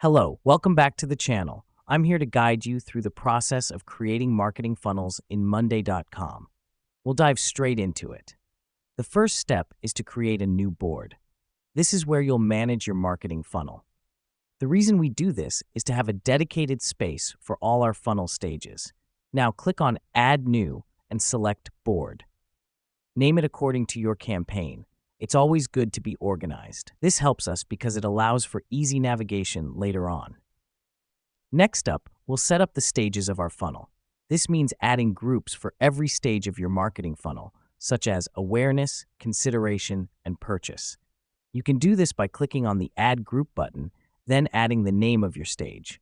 Hello, welcome back to the channel. I'm here to guide you through the process of creating marketing funnels in Monday.com. We'll dive straight into it. The first step is to create a new board. This is where you'll manage your marketing funnel. The reason we do this is to have a dedicated space for all our funnel stages. Now click on Add New and select Board. Name it according to your campaign. It's always good to be organized. This helps us because it allows for easy navigation later on. Next up, we'll set up the stages of our funnel. This means adding groups for every stage of your marketing funnel, such as awareness, consideration, and purchase. You can do this by clicking on the Add Group button, then adding the name of your stage.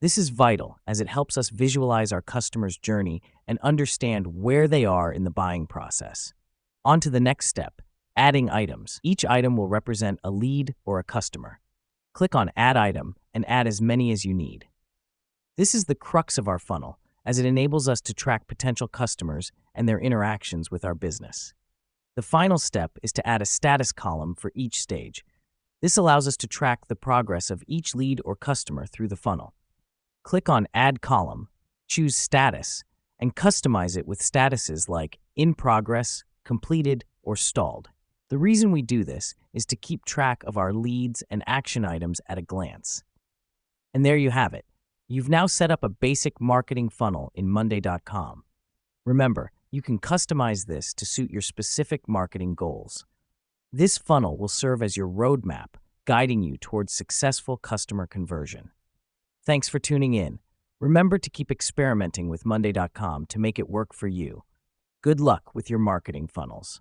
This is vital as it helps us visualize our customer's journey and understand where they are in the buying process. On to the next step. Adding items. Each item will represent a lead or a customer. Click on Add Item and add as many as you need. This is the crux of our funnel, as it enables us to track potential customers and their interactions with our business. The final step is to add a status column for each stage. This allows us to track the progress of each lead or customer through the funnel. Click on Add Column, choose Status, and customize it with statuses like In Progress, Completed, or Stalled. The reason we do this is to keep track of our leads and action items at a glance. And there you have it. You've now set up a basic marketing funnel in Monday.com. Remember, you can customize this to suit your specific marketing goals. This funnel will serve as your roadmap, guiding you towards successful customer conversion. Thanks for tuning in. Remember to keep experimenting with Monday.com to make it work for you. Good luck with your marketing funnels.